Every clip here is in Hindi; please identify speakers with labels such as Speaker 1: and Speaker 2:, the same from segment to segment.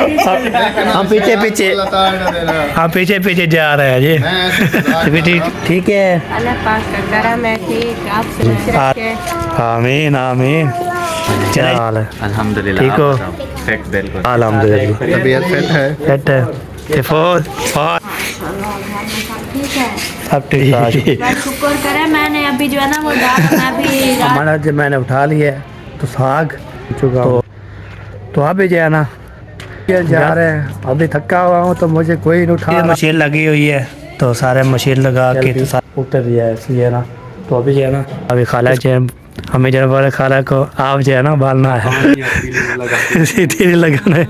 Speaker 1: हम पीछे पीछे पीछे जा रहे हैं जी। ठीक है।
Speaker 2: अल्लाह पाक का करम है, ठीक आपसे रखे।
Speaker 1: आमीन आमीन। क्या हाल है?
Speaker 3: अल्हम्दुलिल्लाह।
Speaker 1: ठीक हो?
Speaker 3: फिट बिल्कुल।
Speaker 1: अल्हम्दुलिल्लाह।
Speaker 3: तबीयत फिट है।
Speaker 1: सेट है। सब ठीक है।
Speaker 2: बस शुक्र करे, मैंने अभी जो है ना वो दाल मैं भी
Speaker 1: हमारा जब मैंने उठा लिया है तो साग चुका तो अभी जो है ना जा रहे हैं। अभी थका हुआ हूँ तो मुझे कोई नहीं उठा। मशीन लगी हुई है तो सारे मशीन लगा के उतर दिया है इसलिए ना। तो अभी जो है ना अभी खाला जो है हमें जो बड़े खाला को आप जो है ना बालना है सीधी लगाने।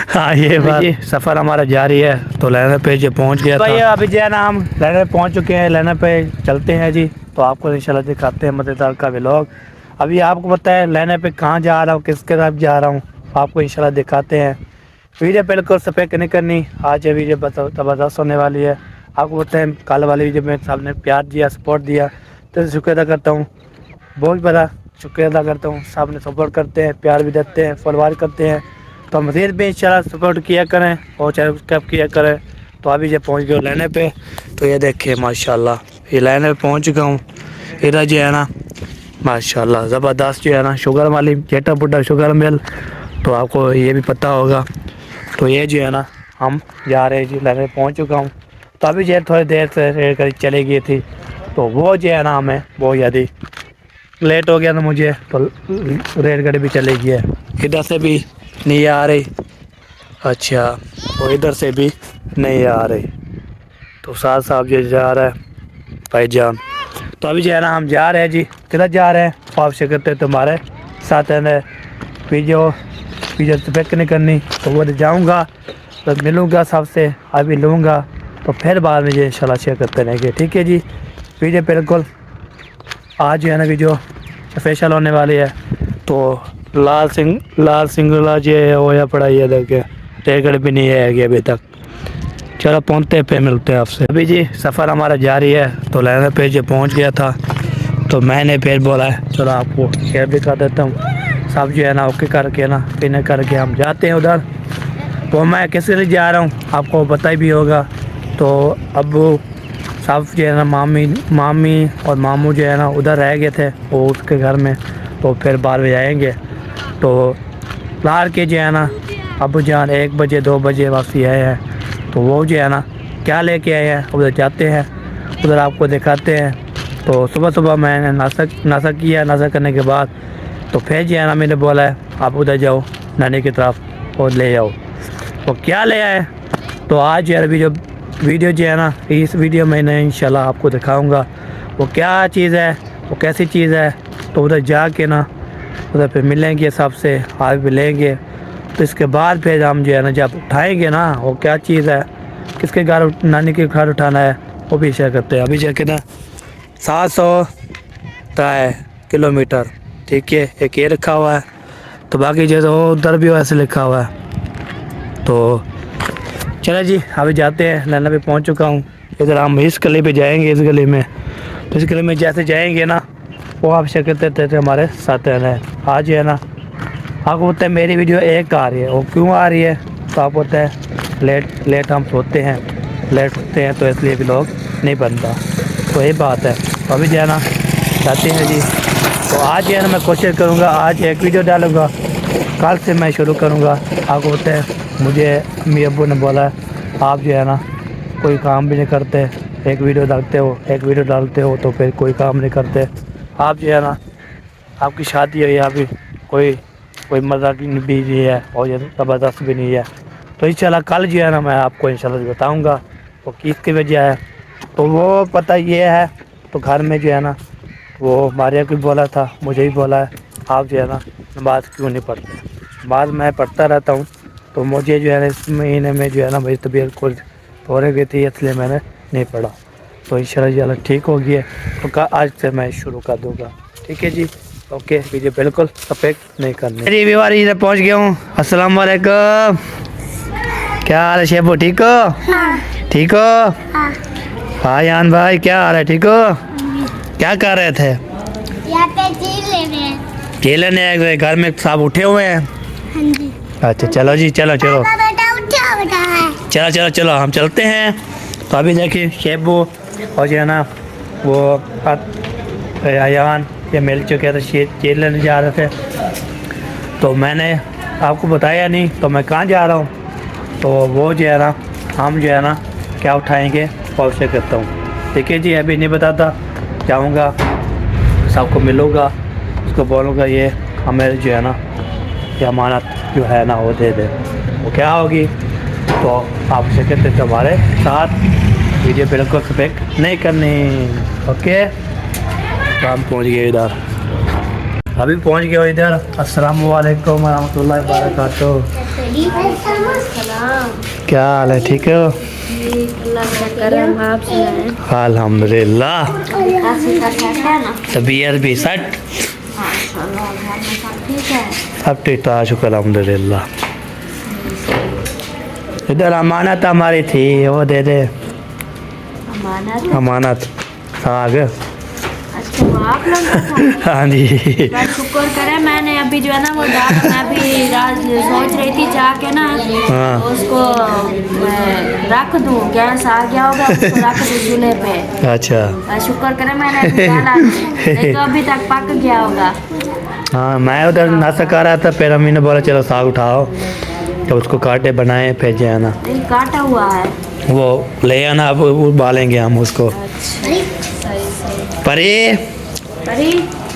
Speaker 1: हाँ ये बात। सफ़र हमारा जारी है तो लेने पे जो पहुँच गया भाई। अभी जो है ना हम लेने पहुँच चुके हैं। लेने पे चलते हैं जी। तो आपको इंशाल्लाह दिखाते हैं मज़ेदार का व्लॉग। अभी आपको पता है लेने पे कहाँ जा रहा हूँ, किसके साथ जा रहा हूँ, आपको इंशाल्लाह दिखाते हैं। वीडियो बिल्कुल सफेद नहीं करनी। आज ये वीडियो ज़बरदस्त होने वाली है। आपको पता है कल वाली वीडियो में सामने प्यार दिया, सपोर्ट दिया, तो शुक्र अदा करता हूँ, बहुत बड़ा शुक्रिया अदा करता हूँ। सामने सपोर्ट करते हैं, प्यार भी देते हैं, फॉलोअर करते हैं। तो मज़ीद भी इंशाल्लाह सपोर्ट किया करें और चाहे सब्सक्राइब किया करें। तो अभी जब पहुँच गए लेने पे तो ये देखिए माशाल्लाह ये लेने पे पहुँच चुका हूँ। इधर जो है ना माशाल्लाह ज़बरदस्त जो है ना शुगर वाली जेटा बुड्ढा शुगर मिल, तो आपको ये भी पता होगा। तो ये जो है ना हम जा रहे हैं जी, लेने पहुँच चुका हूँ। तो अभी जो है थोड़ी देर से रेल गाड़ी चली गई थी तो वो जो है ना हमें बहुत ज़्यादा लेट हो गया था मुझे, तो रेलगाड़ी भी चली गई है। इधर से भी नहीं आ रही, अच्छा और इधर से भी नहीं आ रही। तो साथ साथ जो जा रहा है भाईजान। तो अभी जो है ना हम जा रहे हैं जी। किधर जा रहे हैं आप से करते तुम्हारे साथ है वीडियो पिक नहीं करनी तो वो जाऊँगा तो मिलूँगा सबसे, अभी लूँगा तो फिर बाद में जो इंशाल्लाह शेयर करते रहेंगे। ठीक है जी। वीडियो बिल्कुल आज जो है ना वीडियो स्पेशल होने वाली है। तो लाल सिंगला जो है वो या पढ़ाई है देखे रेलगाड़ी भी नहीं है अभी तक। चलो पहुँचते पे मिलते हैं आपसे। अभी जी सफ़र हमारा जारी है। तो लेने पे जो पहुँच गया था तो मैंने फिर बोला है चलो आपको शेयर भी कर देता हूँ। सब जो है ना ओके करके ना फिर करके हम जाते हैं उधर। तो मैं किस लिए जा रहा हूँ आपको पता ही भी होगा। तो अब सब जो है ना मामी और मामू जो है ना उधर रह गए थे वो उसके घर में, तो फिर बाद में जाएंगे। तो लार के जो है ना अबू जान 1 बजे 2 बजे वापसी आए हैं। तो वो जो है ना क्या लेके आए हैं उधर जाते हैं, उधर आपको दिखाते हैं। तो सुबह मैंने नाश्ता किया। नाश्ता करने के बाद तो फिर जो है ना मैंने बोला है आप उधर जाओ नानी की तरफ और ले जाओ। तो क्या ले आए तो आज यार वीडियो जो है ना इस वीडियो में मैं इंशाल्लाह आपको दिखाऊंगा वो क्या चीज़ है, वो कैसी चीज़ है। तो उधर जाके ना उधर फिर मिलेंगे सबसे, आज भी लेंगे। तो इसके बाद फिर हम जो है ना जब उठाएंगे ना वो क्या चीज़ है, किसके घर नानी के घर उठाना है वो भी शेयर करते हैं। अभी जाके ना 700 किलोमीटर, ठीक है, एक ये रखा हुआ है। तो बाकी जैसे वो उधर भी वैसे लिखा हुआ है। तो चलो जी अभी जाते हैं। लेना भी पहुंच चुका हूं। इधर हम इस गली पे जाएंगे। इस गली में तो इस गली में जैसे जाएंगे ना वो आप शेयर करते थे हमारे साथ रहना है। आज है ना आपको पता है मेरी वीडियो एक आ रही है। वो क्यों आ रही है तो आपको पता है लेट हम सोते हैं, लेट उठते हैं तो इसलिए भी लोग नहीं बनता। तो यही बात है। तो अभी जो है ना जाते हैं जी। तो आज जो है ना मैं कोशिश करूँगा आज एक वीडियो डालूँगा, कल से मैं शुरू करूँगा। आपको पता है मुझे मेरे अब्बू ने बोला आप जो है ना कोई काम भी नहीं करते, एक वीडियो डालते हो तो फिर कोई काम नहीं करते। आप जो है ना आपकी शादी है या भी कोई मज़ाक भी नहीं है और ये ज़बरदस्त भी नहीं है। तो इंशाल्लाह कल जो है ना मैं आपको इंशाल्लाह बताऊंगा वो किसकी वजह है। तो वो पता ये है तो घर में जो है ना वो मारिया को बोला था, मुझे भी बोला है आप जो है ना नमाज़ क्यों नहीं पढ़ते। नमाज मैं पढ़ता रहता हूँ। तो मुझे जो है ना इस महीने में जो है ना मेरी तबीयत कुछ हो गई थी इसलिए मैंने नहीं पढ़ा। तो इंशाल्लाह ठीक हो गया तो आज से मैं शुरू कर दूँगा। ठीक है जी। ओके वीडियो बिल्कुल सफेद नहीं करनी। मेरी बीमारी इधर पहुँच गया हूँ। अस्सलाम वालेकुम। क्या हाल है शेबू, ठीक हो? ठीक हो? हाँ यान भाई क्या हाल है, ठीक हो? क्या कर रहे थे?
Speaker 4: यहाँ पे
Speaker 1: जी लेने आए घर में सब उठे हुए हैं।
Speaker 4: हाँ जी।
Speaker 1: अच्छा चलो जी चलो।
Speaker 4: पापा बताओ
Speaker 1: चलो चलो चलो हम चलते हैं। तो अभी देखिए शेबू और जो है ना वो अयान ये मिल चुके थे, चीज़ लेने जा रहे थे। तो मैंने आपको बताया नहीं तो मैं कहाँ जा रहा हूँ। तो वो जो है ना हम जो है ना क्या उठाएंगे और उसे करता हूँ। ठीक है जी, अभी नहीं बताता, जाऊँगा सबको मिलूँगा, उसको बोलूँगा ये हमें जो है ना ये अमानत जो है ना वो दे दे, वो क्या होगी। तो आप उसे कहते थे हमारे साथ वीडियो बिल्कुल स्पेक नहीं करनी। ओके, तो हम पहुँच गए इधर, अभी पहुँच गए इधर। अस्सलाम वालेकुम रहमतुल्लाहि व बरकातुहू। क्या हाल है, ठीक है? अल्हम्दुलिल्लाह, तबीयत भी सेट, सब ठीक ठाक, शुक्र अल्हम्दुलिल्लाह। इधर अमानत हमारी थी, वो दे दे। अमानत साग।
Speaker 2: अच्छा, वो आप लोग का था?
Speaker 1: हाँ जी।
Speaker 2: बस शुक्र करे, मैंने अभी जो है ना वो दाल मैं भी सोच रही थी जाके ना
Speaker 1: हाँ।
Speaker 2: उसको रख दूँ, गैस आ गया होगा, उसको रख दूँ चूल्हे पे।
Speaker 1: अच्छा,
Speaker 2: बस शुक्र करे मैंने अभी डाला नहीं तो अभी तक पक गया होगा।
Speaker 1: हाँ मैं उधर नाश्ता कर रहा था, फिर अम्मी ने बोला चलो साग उठाओ, तो उसको काटे बनाए फिर जो है ना
Speaker 2: नहीं काटा हुआ है।
Speaker 1: वो ले आना, अब उबालेंगे हम उसको।
Speaker 2: सही सही।
Speaker 1: परी
Speaker 2: अरे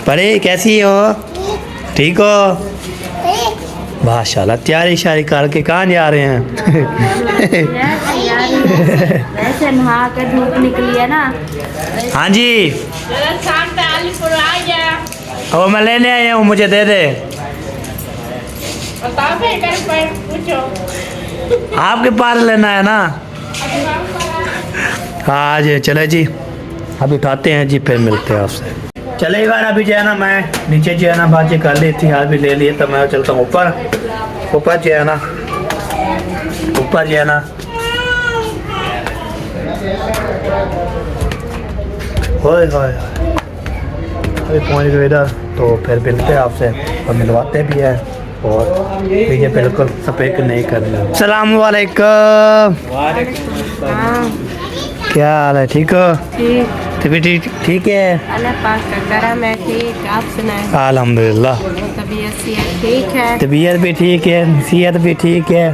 Speaker 1: परी कैसी हो, ठीक हो? माशाल्लाह, तैयारी शारी करके कहाँ जा रहे हैं?
Speaker 2: वैसे नहा के धूप निकली है ना।
Speaker 1: हाँ जी, वो मैं लेने आया हूँ, मुझे दे दे। आपके पास लेना है ना? हाँ जी, चले जी, अभी उठाते हैं जी, फिर मिलते हैं आपसे। चले यार, अभी जो है ना मैं नीचे जो है ना बाजी कर ली थी, हाथ भी ले लिए, तो मैं चलता हूँ ऊपर। ऊपर जो है ना, ऊपर जो है ना होए होए, अभी पहुँच गए इधर, तो फिर मिलते हैं आपसे और मिलवाते भी हैं, और ये बिल्कुल सपेक नहीं करनी। अस्सलाम वालेकुम। क्या हाल है, ठीक हो?
Speaker 2: ठीक,
Speaker 1: तबीयत ठीक है?
Speaker 2: अल्लाह पाक का करम है, ठीक। आप सुनाएं,
Speaker 1: अल्हम्दुलिल्लाह,
Speaker 2: तबीयत सेहत ठीक है?
Speaker 1: तबीयत भी ठीक है, सेहत भी ठीक है,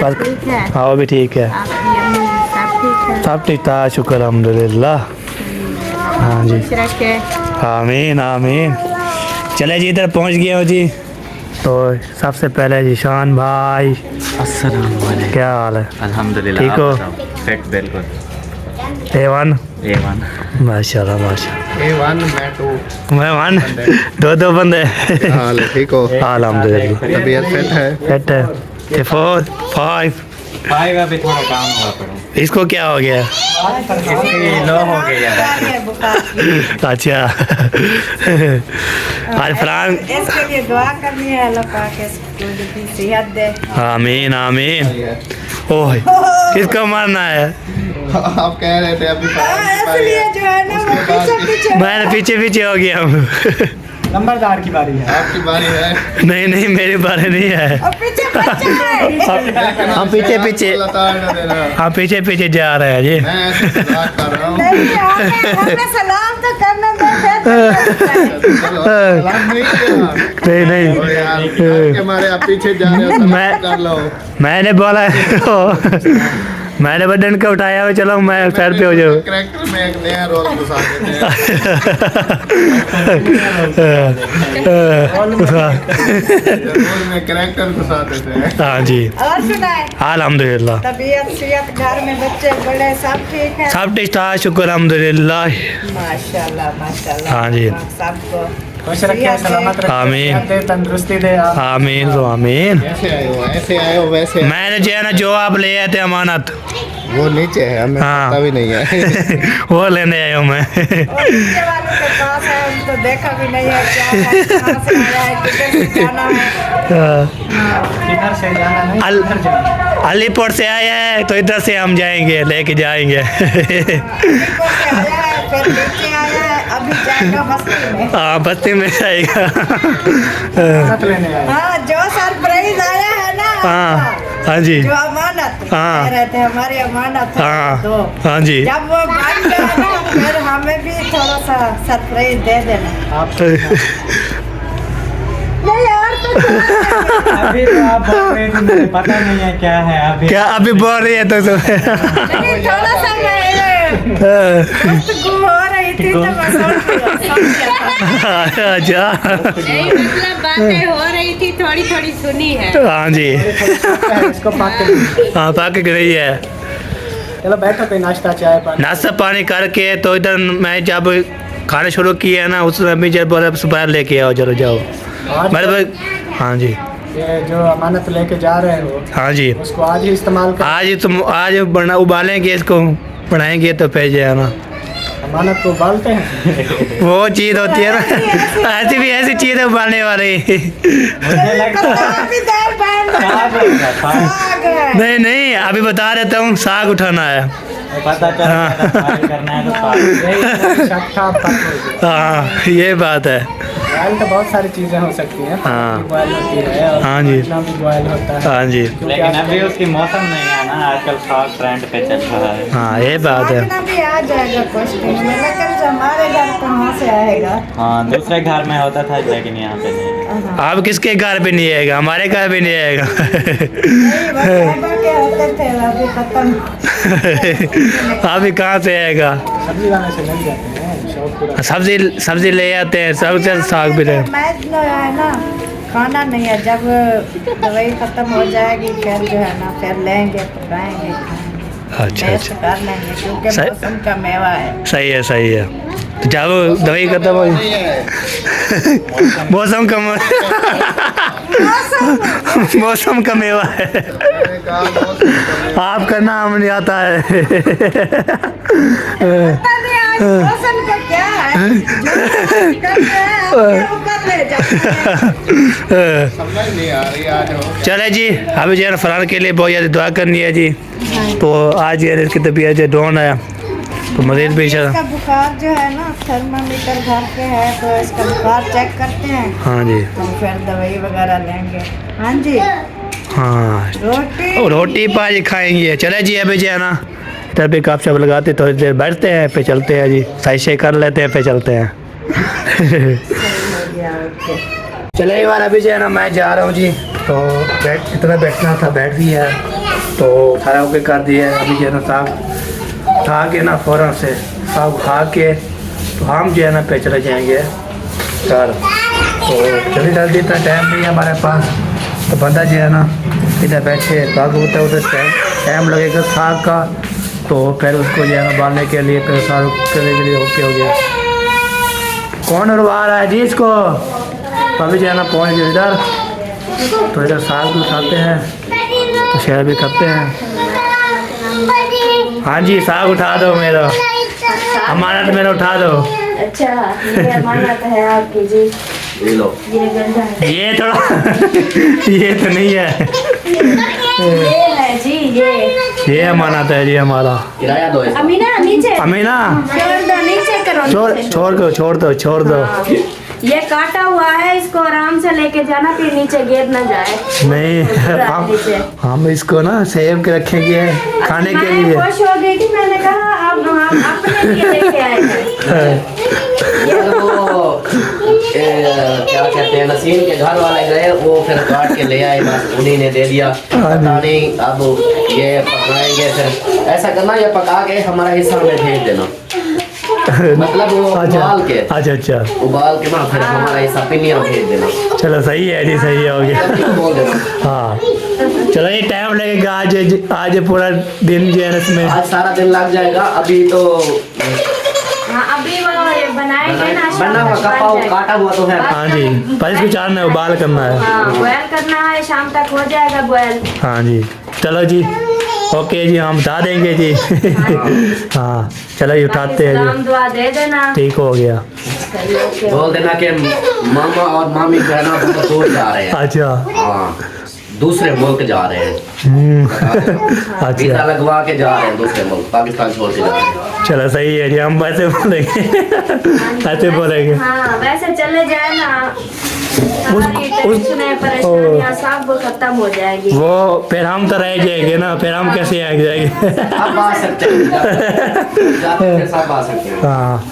Speaker 2: बारिश ठीक है?
Speaker 1: हाँ वो भी ठीक है,
Speaker 2: आपकी अम्मी सब ठीक है?
Speaker 1: सब ठीक ठाक, शुक्र अल्हम्दुलिल्लाह। हाँ जी,
Speaker 2: खुश रखे।
Speaker 1: आमीन आमीन। चले जी, इधर पहुंच गए हो जी। तो सबसे पहले जीशान भाई,
Speaker 3: अस्सलाम वालेकुम।
Speaker 1: क्या हाल है?
Speaker 3: अल्हम्दुलिल्लाह,
Speaker 1: ठीक हो?
Speaker 3: फिट बिल्कुल
Speaker 1: A1
Speaker 3: A1।
Speaker 1: माशाल्लाह माशाल्लाह।
Speaker 4: A1 मैं 2।
Speaker 1: मैं 1, दो बंदे।
Speaker 4: हाल है, ठीक हो?
Speaker 1: अल्हम्दुलिल्लाह,
Speaker 4: तबीयत फिट है?
Speaker 1: सेट है। 4 5
Speaker 3: पाएगा भी थोड़ा काम हुआ करो,
Speaker 1: इसको क्या हो गया?
Speaker 3: लो हो गया।
Speaker 1: अच्छा। आज फरहान,
Speaker 5: इसके लिए दुआ करनी है, अल्लाह पाक इसको जल्दी सेहत दे।
Speaker 1: आमीन आमीन। ओह, किसको मारना है?
Speaker 4: आप कह रहे थे अभी
Speaker 5: इसलिए जो है ना वो पीछे पीछे
Speaker 1: मैं पीछे पीछे हो गया हूँ।
Speaker 3: नंबरदार की बारी है।
Speaker 4: आपकी बारी है।
Speaker 1: नहीं नहीं, मेरी बारे नहीं है।
Speaker 5: और पीछे बच्चे हैं।
Speaker 1: हम पीछे पीछे,
Speaker 4: अल्लाह ताला दे रहा है।
Speaker 1: हम पीछे पीछे जा रहे हैं जी।
Speaker 4: मैं ऐसे दुआ कर रहा हूँ।
Speaker 5: नहीं, हमें सलाम तो करना दे।
Speaker 4: चलो, सलाम नहीं किया।
Speaker 1: नहीं नहीं,
Speaker 4: और यार, के मारे आप पीछे जा रहे हो, सलाम
Speaker 1: मैं-
Speaker 4: कर लो।
Speaker 1: मैंने बोला मैंने बटन को उठाया हुआ, चलो मैं सर पे हो जाऊँ।
Speaker 4: कैरेक्टर में एक नया रोल घुसा देते हैं। रोल में कैरेक्टर घुसा देते हैं।
Speaker 1: हाँ जी,
Speaker 5: और सुनाए,
Speaker 1: अल्हम्दुलिल्लाह,
Speaker 5: तबीयत सेहत घर में बच्चे बड़े सब ठीक है?
Speaker 1: सब ठीक ठाक, शुक्र अल्हम्दुलिल्लाह।
Speaker 5: माशाल्लाह माशाल्लाह।
Speaker 1: हाँ जी।
Speaker 5: सबको
Speaker 3: खुश रखे, सलामत रखे,
Speaker 1: आमीन
Speaker 3: दे, तंदुरुस्ती दे।
Speaker 1: आमीन तो आमीन।
Speaker 4: ऐसे आए हो, ऐसे आए हो, वैसे
Speaker 1: मैंने जो है ना जो आप ले आए थे अमानत,
Speaker 4: वो नीचे है, हमें
Speaker 1: हाँ।
Speaker 4: पता भी नहीं है।
Speaker 1: वो लेने आया हूँ मैं।
Speaker 5: और नीचे वालों के पास है, उनको देखा भी नहीं है क्या है, कहाँ से आया है, किधर से जाना है।
Speaker 3: इधर से जाना नहीं,
Speaker 1: अल-
Speaker 3: इधर जाना।
Speaker 1: अलीपुर से आया है तो इधर से हम जाएंगे, लेके जाएंगे।
Speaker 5: ऊपर से आया है, फिर नीचे आया है, अभी जाएगा बस्ती में।
Speaker 1: हाँ, बस्ती में जाएगा।
Speaker 3: साथ लेने आए।
Speaker 5: हाँ, जो सरप्राइज आया है ना
Speaker 1: हाँ।
Speaker 5: आपका,
Speaker 1: हाँ जी
Speaker 5: जो अमानत
Speaker 1: हाँ।
Speaker 5: कह रहे थे हमारी अमानत है
Speaker 1: हाँ
Speaker 5: तो
Speaker 1: हाँ जी
Speaker 5: जब वो बन गया ना फिर हमें भी थोड़ा सा सरप्राइज दे देना।
Speaker 3: आप
Speaker 5: नहीं यार तो
Speaker 3: अभी तो आप बोल रहे थे मुझे पता नहीं है क्या है अभी।
Speaker 1: क्या अभी बोल रही है तो
Speaker 5: नहीं, थोड़ा सा मैं गुम हो रही थी तो मैं समझ गया।
Speaker 1: अच्छा
Speaker 2: नहीं मतलब बातें हो रही थी थोड़ी थोड़ी सुनी है।
Speaker 1: हाँ जी
Speaker 3: इसको पाक कर
Speaker 1: हाँ पाक रही है।
Speaker 3: चलो बैठो कोई नाश्ता चाय पानी।
Speaker 1: नाश्ता पानी करके तो इधर मैं जब खाना शुरू किया ना उस समय जब बोला सुबह लेके आओ चलो जाओ
Speaker 3: आज
Speaker 1: मेरे भाई। हाँ जी
Speaker 3: ये जो अमानत लेके जा रहे हो
Speaker 1: हाँ जी
Speaker 3: उसको आज ही इस्तेमाल कर।
Speaker 1: आज तुम आज बना उबालेंगे इसको बनाएंगे तो फिर जो है ना
Speaker 3: अमानत को उबालते हैं।
Speaker 1: वो चीज़ होती है ना ऐसी भी ऐसी चीज़ है उबालने वाली
Speaker 3: मुझे लगता है
Speaker 5: अभी देर बैठ
Speaker 3: साग होगा, साग।
Speaker 5: आ गए।
Speaker 1: नहीं नहीं अभी बता देता हूँ साग उठाना है।
Speaker 3: पता चला फ्राई करना है तो साग। यही शक था अब तक हो गया।
Speaker 1: हाँ ये बात है।
Speaker 3: बॉयल तो बहुत सारी चीजें हो सकती हैं।
Speaker 1: हाँ।
Speaker 3: बॉयल होती है और
Speaker 1: हाँ जी।
Speaker 3: इतना भी बॉयल होता है।
Speaker 1: हाँ जी
Speaker 6: लेकिन अभी उसकी मौसम नहीं है ना, आजकल साग ट्रेंड पे चल रहा है।
Speaker 1: हाँ ये बात है।
Speaker 5: साजना भी आ जाएगा कुछ दिन में लेकिन जो हमारे घर कहाँ से आएगा।
Speaker 6: हाँ दूसरे घर में होता था लेकिन यहाँ पे नहीं है।
Speaker 1: आप किसके घर पे नहीं आएगा हमारे घर पे नहीं आएगा
Speaker 5: नहीं बस बाबा के होते थे अभी खत्म।
Speaker 1: अभी कहाँ से आएगा
Speaker 3: सब्जी लाने से लग जाते हैं शौक पूरा।
Speaker 1: सब्जी सब्जी ले आते हैं सबसे साग भी ले
Speaker 5: मैं जो है ना खाना नहीं है जब दवाई खत्म हो जाएगी फिर जो है ना फिर लेंगे पकाएंगे खाएंगे।
Speaker 1: अच्छा
Speaker 5: टेस्ट
Speaker 1: अच्छा
Speaker 5: कर लेंगे क्योंकि
Speaker 1: सही-
Speaker 5: मौसम का मेवा है।
Speaker 1: सही है तो जब दवाई खत्म हो मौसम का मौसम का मेवा है
Speaker 4: मैंने कहा मौसम
Speaker 1: आपका नाम नहीं आता है
Speaker 5: पता नहीं आज मौसम का क्या है जो करते हैं आपके ऊपर ले जाते हैं।
Speaker 4: समझ नहीं आ रही आज हो।
Speaker 1: चले जी अभी जो है ना फरहान के लिए बहुत ज़्यादा दुआ करनी है जी। तो आज ये इसकी तबीयत जो डाउन है तो मरीज भी
Speaker 5: इसका बुखार जो है ना थर्मामीटर घर पे है तो इसका बुखार चेक करते हैं
Speaker 1: हाँ जी
Speaker 5: तो फिर दवाई वगैरह लेंगे। हाँ जी
Speaker 1: हाँ
Speaker 5: रोटी
Speaker 1: और रोटी पाजी खाएंगे। चले जी अभी जो है ना तभी कप शप लगाते थोड़ी देर बैठते हैं फिर चलते हैं जी सही से कर लेते हैं फिर चलते हैं चले एक बार अभी जो है ना मैं जा रहा हूँ जी। तो बैठ इतना बैठना था बैठ भी है तो सारा ओके कर दिया है। अभी जो है ना साग उठा के ना फ़ौरन से साग उठा के तो हम जो है ना पे चले जाएंगे घर। तो जल्दी इतना टाइम नहीं है हमारे पास तो बंदा जो है ना इधर बैठे साग होता है उधर टाइम लगेगा साग का तो फिर उसको जो है ना बांधने के लिए फिर साग करने के लिए ओके हो गया। कौन उड़वा रहा है जी इसको तो अभी जो है ना पहुँच गए इधर तो इधर साग भी उठाते हैं तो शेयर भी करते हैं। हाँ जी साग उठा दो मेरा अमानत मेरा उठा दो।
Speaker 2: अच्छा ये अमानत है आपकी जी।
Speaker 6: ले लो।
Speaker 2: ये गंदा है।
Speaker 1: ये थोड़ा ये तो नहीं है
Speaker 2: ये है जी ये।
Speaker 1: ये अमानत है जी हमारा।
Speaker 6: किराया दो इसका।
Speaker 2: अमीना नीचे
Speaker 1: अमीना
Speaker 2: छोड़ दो नीचे करो नीचे।
Speaker 1: छोड़ दो
Speaker 2: ये काटा हुआ है इसको आराम से लेके जाना फिर नीचे गिर ना जाए।
Speaker 1: नहीं हम इसको ना सेव के रखेंगे खाने के
Speaker 2: मैं
Speaker 1: लिए।
Speaker 2: खुश हो गई थी मैंने कहा अब हम अपने लिए लेके आए हैं।
Speaker 6: वो क्या कहते हैं नसीम के घर वाले गए वो फिर काट के ले आए बस उन्हीं ने दे दिया। पता नहीं अब ये पकाएंगे फिर ऐसा करना या पका के हमारा हिस्सा में भेज देना मतलब वो उबाल के
Speaker 1: अच्छा
Speaker 6: उबाल के ना फिर हमारा हिस्सा पिनिया भेज देना।
Speaker 1: चलो सही है जी सही हो गया।
Speaker 6: बोल देना
Speaker 1: हाँ चलो ये टाइम लगेगा आज पूरा दिन जो है ना इसमें
Speaker 6: आज सारा दिन लग जाएगा अभी तो
Speaker 2: हाँ अभी वो ये बनाएंगे ना शाम
Speaker 6: बना हुआ
Speaker 2: तक
Speaker 6: कपा
Speaker 2: बन जाएगा।
Speaker 6: काटा हुआ तो है।
Speaker 1: हाँ जी पर इसको चारना है उबाल करना है।
Speaker 2: हाँ बॉयल करना है शाम तक हो जाएगा बॉयल।
Speaker 1: हाँ जी चलो जी ओके जी हम बता देंगे जी हाँ चलो ये उठाते हैं
Speaker 2: सलाम
Speaker 1: जी
Speaker 2: दुआ दे देना।
Speaker 1: ठीक हो गया।
Speaker 2: चलिए, ओके।
Speaker 6: बोल देना कि मामा और मामी जो है ना बहुत दूर जा रहे हैं।
Speaker 1: अच्छा
Speaker 6: हाँ दूसरे मुल्क जा रहे हैं। वीजा
Speaker 1: अच्छा
Speaker 6: लगवा के जा रहे हैं दूसरे मुल्क पाकिस्तान छोड़ के जा रहे हैं।
Speaker 1: चलो सही है जी हम वैसे बोलेंगे ऐसे बोलेंगे।
Speaker 2: हाँ वैसे चले जाए ना हमारी टेंशन है, परेशानियां सब खत्म हो जाएगी।
Speaker 1: वो फिर हम तो रह जाएंगे ना, फिर हम कैसे आ जाएंगे।
Speaker 6: अब आ सकते हैं, जाते हैं, सब आ सकते हैं।
Speaker 1: हाँ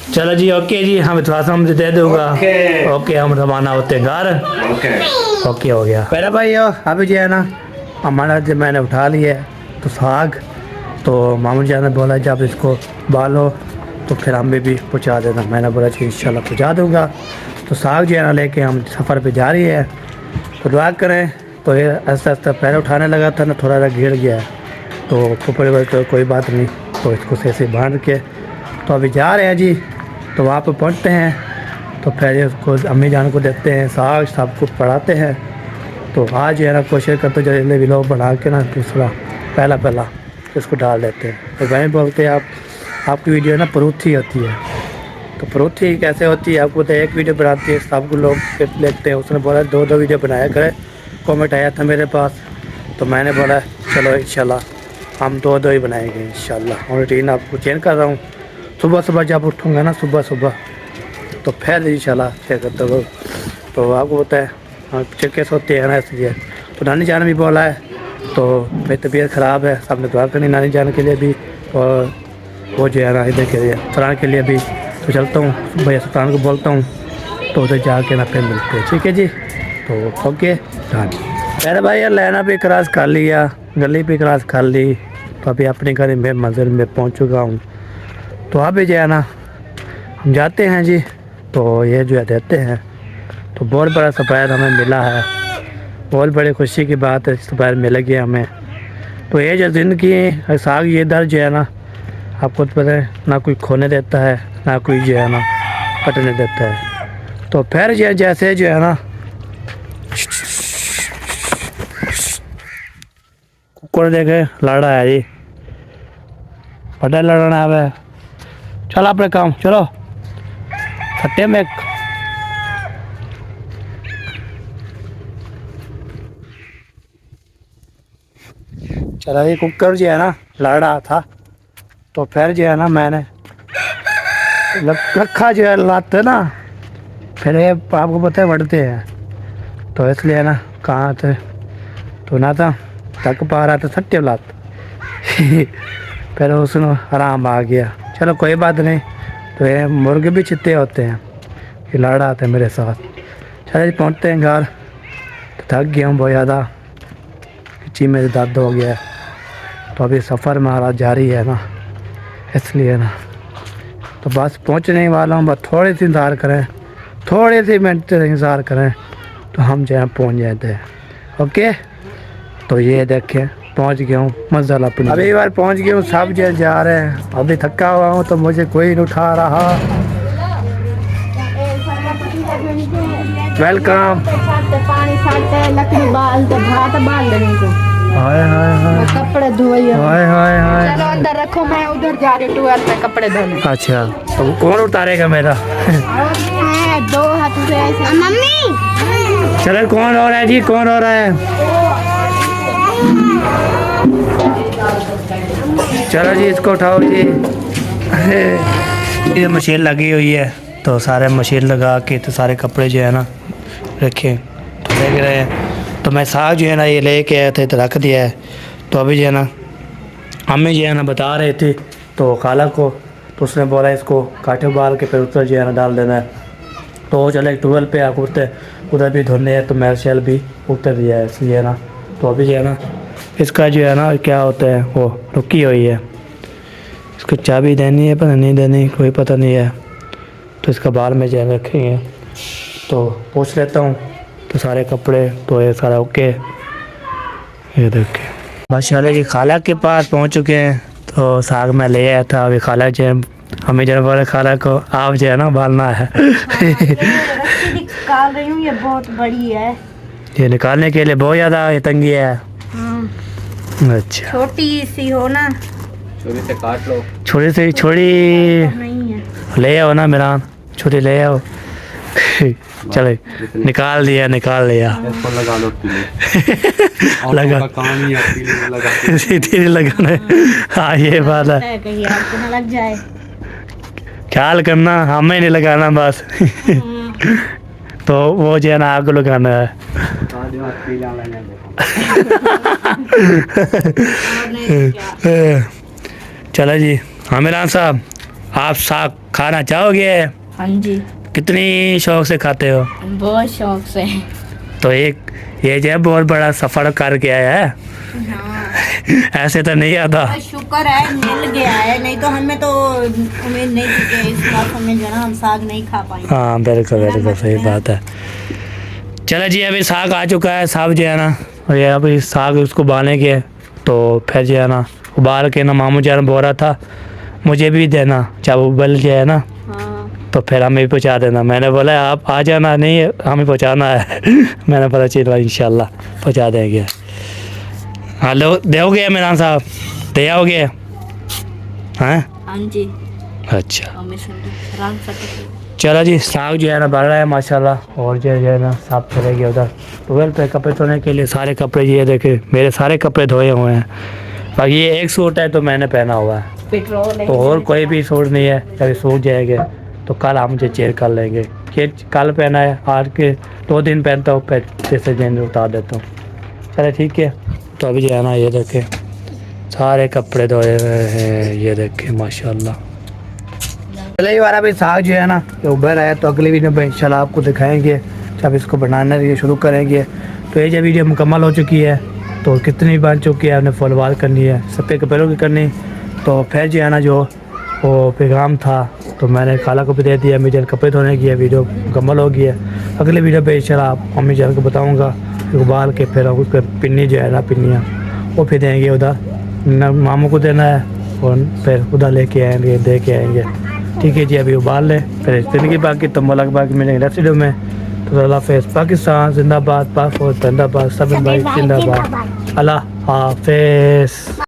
Speaker 1: चलो जी, ओके जी, हम थोड़ा सा हमसे दे दूंगा।
Speaker 6: ओके।
Speaker 1: ओके, हम रवाना होते हैं घर।
Speaker 6: ओके।
Speaker 1: ओके हो गया। पहले भाई अभी जो है ना हमारा जो मैंने उठा लिया है तो साग, तो मामू जान ने बोला जब इसको बालो तो फिर हम भी पहुँचा देना। मैंने बोला कि इंशाल्लाह पहुँचा दूँगा। तो साग जो है ना लेके हम सफ़र पे जा रही है, तो दुआ करें। तो ये आस्ते आस्ते पैर उठाने लगा था ना, थोड़ा सा गिर गया है, तो ऊपर भाई तो कोई बात नहीं, तो इसको से ऐसे बांध के तो अभी जा रहे हैं जी। तो वहाँ पे पहुँचते हैं तो फिर उसको अम्मी जान को देखते हैं, साग सबको पढ़ाते हैं। तो आज जो है ना कोशिश करते जल्दी भी लोग बना के ना दूसरा पहला इसको डाल देते हैं। तो वहीं बोलते हैं आपकी वीडियो ना परूथी होती है। तो परूथी कैसे होती है, आपको तो एक वीडियो बनाती है, सबको लोग देखते हैं। उसने बोला 2 वीडियो बनाया करे, कमेंट आया था मेरे पास। तो मैंने बोला चलो इंशाल्लाह हम 2 ही बनाएंगे इंशाल्लाह। और रूटीन आपको चेंज कर रहा हूँ, सुबह जब उठूँगा ना सुबह तो फिर इंशाल्लाह क्या करते हो। तो आपको पता है हम कैसे होते हैं ना, इसलिए। तो नानी जान भी बोला है, तो मेरी तबीयत ख़राब है, सबने दुआ करनी नानी जान के लिए भी, और वो जो है ना इधर के लिए फलान के लिए भी। तो चलता हूँ भैया सुल्तान को बोलता हूँ, तो उधर जाके ना फिर मिलते हैं, ठीक है जी। तो ओके डन। अरे भाई यार लेना भी क्रॉस कर लिया, गली भी क्रॉस कर ली, तो अभी अपने घर में मंजिल में पहुँच चुका हूँ। तो अभी जो है ना हम जाते हैं जी। तो ये जो है देते हैं, तो बहुत बड़ा सफ़ायर हमें मिला है, बहुत बड़ी खुशी की बात है, सफ़ायर मिल गया हमें। तो ये जो ज़िंदगी है साग, ये दर जो है ना आपको तो पता है ना, कोई खोने देता है ना कोई जो है ना कटने देता है। तो फिर जो जैसे जो है ना कुकर देखे लड़ा है जी, बड़ा लड़ना है। चलो अपने काम चलो, फट्टे में चला। ये कुकर जो है ना लड़ रहा था, तो फिर जो है ना मैंने रखा जो है लाते ना, फिर ये आपको पता है बढ़ते हैं, तो इसलिए ना कहाँ थे तो ना था थक पा रहा था सट्टे लात। फिर उसमें आराम आ गया। चलो कोई बात नहीं। तो ये मुर्गे भी चित्ते होते हैं, ये लड़ रहा था मेरे साथ। चलो पहुँचते हैं घर। तो थक गया हूँ बहुत ज़्यादा, ची मेरे दर्द हो गया है। तो अभी सफ़र हमारा जारी है ना, इसलिए ना तो बस पहुँचने ही वाला हूँ। बस थोड़ी सी इंतज़ार करें, थोड़ी सी मिनट इंतज़ार करें तो हम जहाँ पहुँच जाते हैं। ओके, तो ये देखें पहुँच गया हूँ मंजिल अपनी। अभी बार पहुँच गया हूँ, सब जगह जा रहे हैं। अभी थका हुआ हूँ तो मुझे कोई नहीं उठा रहा। वेलकम।
Speaker 5: पानी साटे लकड़ी बाल तो भात बाल देने को,
Speaker 1: हाय हाय हाय
Speaker 5: कपड़े धोए।
Speaker 1: हाय हाय हाय।
Speaker 5: चलो अंदर रखो, मैं उधर जा रही टूअल पे कपड़े धोने।
Speaker 1: अच्छा, तो कौन उतारेगा मेरा?
Speaker 5: है 2 हाथ से ऐसे। मम्मी
Speaker 1: चलो कौन हो रहा है जी, कौन हो रहा है? चलो जी इसको उठाओ जी। ये मशीन लगी हुई है, तो सारे मशीन लगा के तो सारे कपड़े जो है ना रखे तो देख रहे हैं। तो मैं साग जो है ना ये लेके आया थे तो रख दिया है। तो अभी जो है ना अम्मी जो है ना बता रहे थे तो खाला को, तो उसने बोला इसको काटे उबाल के फिर उतर जो है ना डाल देना है। तो वो चले टूवेल पे आप उधर भी धोने है, तो मेरा शेल भी उतर दिया है, इसलिए ना। तो अभी जो है ना इसका जो है ना क्या होता है वो रुकी हुई है, इसको चाबी देनी है पर नहीं देनी कोई पता नहीं है। तो इसका बाल में जो है रखेंगे, तो पूछ लेता हूँ। तो सारे कपड़े तो ये सारा ओके। ये देखिए माशाल्लाह जी खाला के पास पहुँच चुके हैं। तो साग में ले आया था, अभी खाला जो है हमें जो बोले खाला को आप जो है ना बालना है।
Speaker 5: निकाल रही हूँ, ये बहुत बड़ी है।
Speaker 1: ये निकालने के लिए बहुत ज़्यादा ये तंगी है। अच्छा,
Speaker 5: छोटी सी हो ना,
Speaker 6: छुरी से काट लो।
Speaker 1: छोटी से छोड़ी
Speaker 5: नहीं है।
Speaker 1: ले आओ ना मेरा, छोटी ले आओ। चलो निकाल दिया।
Speaker 6: इसको लगा लो पीले।
Speaker 1: लगा
Speaker 6: का काम ही है पीले में लगा।
Speaker 1: सीधी लगाना है। हाँ ये बात है,
Speaker 5: कहीं आपको ना लग जाए।
Speaker 1: ख्याल करना, हमें नहीं लगाना बस। तो वो जो है ना आग लगाना है। चलो जी आमिरान साहब, आप साग खाना चाहोगे?
Speaker 2: हाँ जी,
Speaker 1: कितनी शौक से खाते हो?
Speaker 2: बहुत शौक से।
Speaker 1: तो एक ये जो है बहुत बड़ा सफर करके आया है। ऐसे तो नहीं आता।
Speaker 5: शुक्र है मिल गया है, नहीं तो हमें तो उम्मीद नहीं थी कि इस मौसम में जो है ना हम साग नहीं खा पाएंगे।
Speaker 1: हाँ बिल्कुल बिल्कुल सही बात है। चलो जी अभी साग आ चुका है, साग जो है ना, और ये अभी साग उसको उबालेंगे। तो फिर जो है ना उबाल के ना मामू जान बोल रहा था मुझे भी देना, जब उबल जाए ना तो फिर हमें भी पहुँचा देना। मैंने बोला आप आ जाना, नहीं हमें पहुँचाना है। मैंने पता चला इंशाल्लाह पहुँचा देंगे। हेलो दोगे इमरान साहब, दे आओगे? हाँ
Speaker 2: हाँ जी,
Speaker 1: अच्छा
Speaker 2: हमें रंग सकते।
Speaker 1: चलो जी साग जो है ना बढ़ रहा है माशाल्लाह। और जो है ना साफ चले गया उधर टूवेल पे कपड़े धोने के लिए। सारे कपड़े ये देखे मेरे सारे कपड़े धोए हुए हैं। बाकी ये एक सूट है तो मैंने पहना हुआ है,
Speaker 5: पेट्रोल
Speaker 1: तो और कोई भी सूट नहीं है। जब सूख जाएंगे तो कल हम मुझे चेयर कर लेंगे। कि कल पहना है, आज के 2 दिन पहनता हूँ, फिर तीसरे दिन उतार देता हूँ। चलो ठीक है। तो अभी जो है ना ये देखे सारे कपड़े धोए हुए हैं, ये देखे माशाल्लाह। चलो ये वाला भी साग जो है ना ये उभर आया, तो अगली वीडियो में इंशाल्लाह आपको दिखाएंगे जब इसको बनाना ये शुरू करेंगे। तो ये जो वीडियो मुकम्मल हो चुकी है, तो कितनी बन चुकी है, हमने फुलवार करनी है, सफ़ेद कपड़ों की करनी। तो फिर जो है ना जो वो पैगाम था तो मैंने खाला को भी दे दिया, मुझे कपड़े धोने की है। वीडियो मुकम्मल हो गई है। अगले वीडियो पे इंशाल्लाह आप मम्मी जान को बताऊँगा, उबाल के फिर उसके पिन्नी जो है ना पिन्नियाँ वो फिर देंगे उधर मामू को देना है, और फिर उधर लेके आएंगे दे के आएंगे। ठीक है जी अभी उबाल लें, फिर ज़िंदगी बाकी तो मुल्क बाकी मिलेंगे नेक्स्ट वीडियो में। तो अल्लाह हाफ़िज़। पाकिस्तान जिंदाबाद, पाक और जिंदाबाद, सब भाई जिंदाबाद। अल्लाह हाफ़िज़।